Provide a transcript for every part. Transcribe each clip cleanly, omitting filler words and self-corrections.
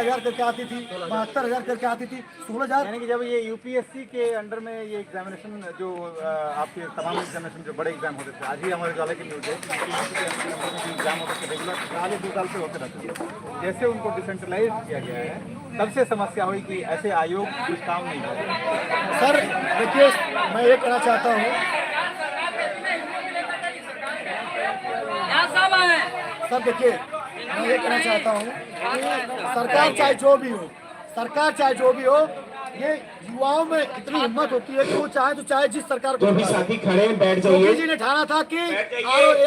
72,000 करके आती थी, 72,000 करके आती थी, 16,000। यानी कि जब ये यूपीएससी के अंडर में ये एग्जामिनेशन जो आपके तमाम एग्जामिनेशन जो बड़े एग्जाम होते थे, आज ही हमारे उजाला की न्यूज़ है कि यूपीएससी के अंडर में जो एग्जाम होते थे रेगुलर पहले 2 साल से होते रहते थे, जैसे उनको डिसेंट्रलाइज किया गया है तब से समस्या हुई कि ऐसे आयोग कुछ काम नहीं है। सर देखिए, मैं ये कहना चाहता हूँ सर, देखिए मैं ये कहना चाहता हूँ कि सरकार चाहे जो भी हो, सरकार चाहे जो भी हो, ये युवाओं में इतनी हिम्मत होती है कि वो चाहे तो चाहे जिस सरकार को भी साथी खड़े बैठ जाइए। योगी जी ने ठाना था कि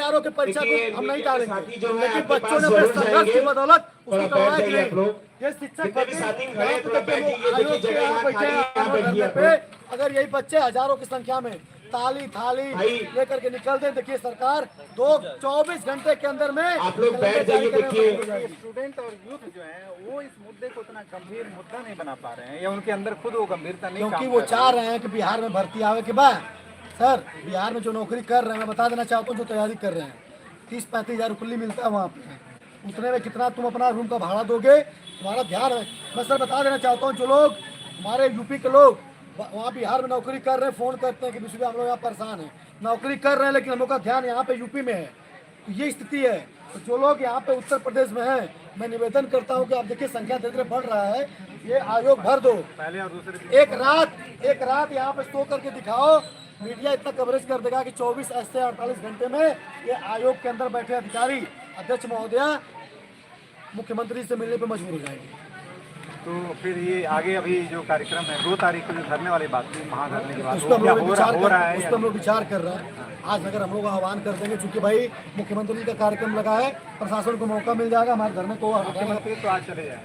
आरओ के परीक्षा को हम नहीं टालेंगे, लेकिन बच्चों ने अपने संघर्ष की बदौलत उसको करवाया कि नहीं। ये शिक्षक आयोग के यहाँ बैठे हैं पे, अगर यही बच्चे हजारों की संख्या में ताली थाली लेकर के निकल दे, देखिए सरकार 24 घंटे के अंदर में आप लोग बैठ जाइए। देखिए स्टूडेंट और यूथ जो है वो इस मुद्दे को उतना गंभीर मुद्दा नहीं बना पा रहे हैं, या उनके अंदर खुद वो गंभीरता नहीं, क्योंकि वो चाह रहे हैं कि बिहार में भर्ती आवे के बाद। सर बिहार में जो नौकरी कर रहे हैं, मैं बता देना चाहता हूँ, जो तैयारी कर रहे हैं 30-35 हज़ार रुपये मिलता है वहाँ पे, उतने में कितना तुम अपना रूम का भाड़ा दोगे, तुम्हारा ध्यान है। मैं सर बता देना चाहता हूँ, जो लोग हमारे यूपी के लोग वहाँ बिहार में नौकरी कर रहे हैं, फ़ोन करते हैं कि विश्व हम लोग यहाँ परेशान हैं, नौकरी कर रहे हैं लेकिन हम लोग का ध्यान यहाँ पे यूपी में है। तो ये स्थिति है। तो जो लोग यहाँ पे उत्तर प्रदेश में हैं, मैं निवेदन करता हूँ कि आप देखिए संख्या धीरे धीरे बढ़ रहा है, ये आयोग भर दो। पहले और दूसरे एक रात यहाँ पे शो करके दिखाओ, मीडिया इतना कवरेज कर देगा कि 24 से 48 घंटे में ये आयोग के अंदर बैठे अधिकारी, अध्यक्ष महोदया मुख्यमंत्री से मिलने पर मजबूर हो जाएंगे। तो फिर ये आगे अभी जो कार्यक्रम है 2 तारीख को जो धरने वाली बात थी, महाधरने की बात, उस पर हम लोग विचार कर रहे हैं। आज अगर हम लोग आह्वान कर देंगे, चूंकि भाई मुख्यमंत्री का कार्यक्रम लगा है, प्रशासन को मौका मिल जाएगा हमारे धरने को मुख्यमंत्री तो आज चले जाए,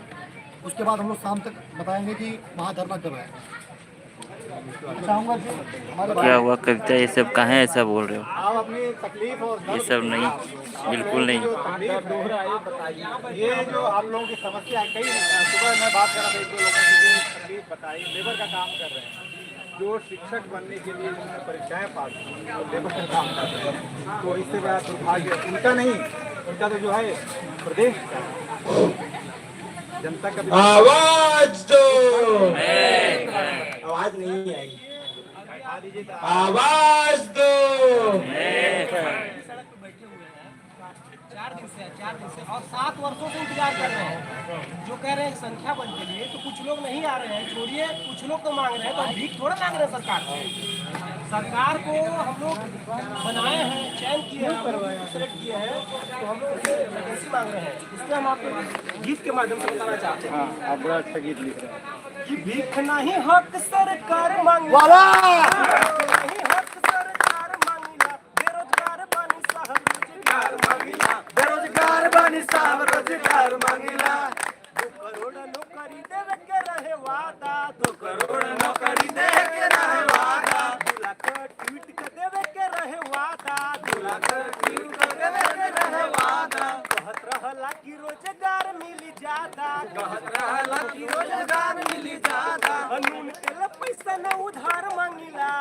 उसके बाद हम लोग शाम तक बताएंगे कि महाधरना कब है। चाहूँगा क्या हुआ कविता, ये सब कहाँ है, ऐसा बोल रहे हो? आप अपनी तकलीफ और ये सब नहीं, बिल्कुल नहीं। ये जो आप लोगों की समस्या है, कई सुबह मैं बात कर रहा था 1-2 लोगों की तकलीफ बताई, लेबर का काम कर रहे हैं, जो शिक्षक बनने के लिए उन्होंने परीक्षाएं पास की तो लेबर का काम कर रहे हैं, तो इससे बड़ा दुर्भाग्य उनका नहीं, उनका तो जो है प्रदेश का जनता का आवाज दो, आवाज नहीं आएगी, आवाज दो। 4 दिन से और 7 वर्षों से इंतजार कर रहे हैं। जो कह रहे हैं संख्या बल के लिए, तो कुछ लोग नहीं आ रहे हैं, छोड़िए कुछ लोग तो मांग रहे हैं, तो हम भीख थोड़ा मांग रहे हैं सरकार से। सरकार को हम लोग बनाए हैं, चयन किए हैं, सेलेक्ट किए हैं, तो हम लोग उसे वैकेंसी मांग रहे हैं। इसलिए हम आपको गीत के माध्यम से बताना चाहते हैं। आप बड़ा अच्छा गीत लिख रहे हैं कि भीख नहीं हक सरकार मांग, बेरोजगार बनी साहब रोजगार मांगिला, 2 करोड़ नौकरी देवे के रहे वादा, 2 करोड़ नौकरी दे के रहे वादा, 2 लाख ट्वीट के देवे के रहे वादा, 2 लाख ट्वीट के देवे के रहे वादा, कहत रहला कि रोजगार मिली जादा, कहत रहला कि रोजगार मिली जादा, नून तेल पैसा न उधार मांगिला,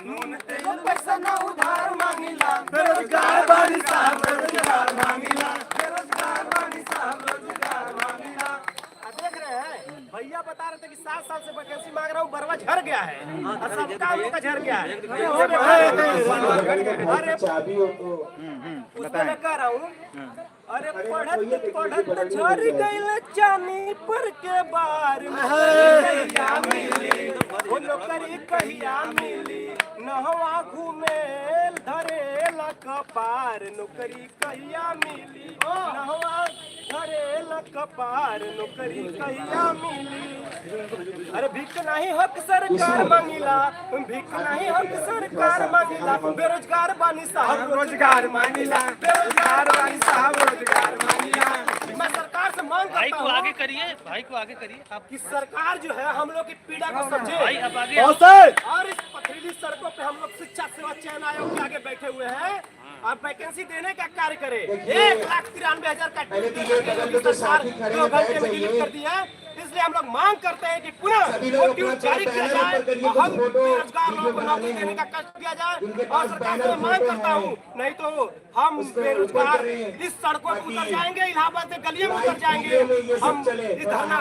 नून तेल पैसा न उधार मांगिला, बेरोजगार बनी साहब रोजगार मांगिला, बेरोजगार बनी साहब रोजगार मांगिला। देख रहे हैं भैया बता रहे थे कि 7 साल से वैकेंसी मांग रहा हूँ, बरवा झड़ गया है और सबका हम लोग का झड़ गया है। अरे चाबी हो तो उसको मैं कह रहा हूँ, अरे पढ़त पढ़त झड़ गई चानी पर के बार में, वो नौकरी कहिया मिली, नहवा घूमेल धरेला कपार, नौकरी कहिया मिली, नहवा धरेला कपार, नौकरी कहिया मिली। अरे भीख नहीं हक सरकार मांगिला, भीख नहीं हक सरकार मांगिला, बेरोजगार बानी साहब रोजगार मांगिला, बेरोजगार बानी साहब रोजगार मांगिला। मैं सरकार से मांग करता हूँ, आगे करिए, भाई को आगे करिए आप, कि सरकार जो है हम लोग की पीड़ा को समझे भाई अब आगे और इस पथरीली सड़कों पे हम लोग शिक्षा सेवा चयन आयोग के आगे बैठे हुए हैं और वैकेंसी देने का कार्य करे। 1,93,000 का सरकार 2 घंटे में डिलीट कर दिया है। इसलिए हम लोग मांग करते हैं कि पुनः वो ड्यूट जारी किया जाए और हम बेरोजगार लोगों को नौकरी देने का कष्ट किया जाए। और सरकार से मांग करता हूँ, नहीं तो हम बेरोजगार इस सड़कों पर उतर जाएंगे, इलाहाबाद से गलियों में उतर जाएंगे। हम इस धरना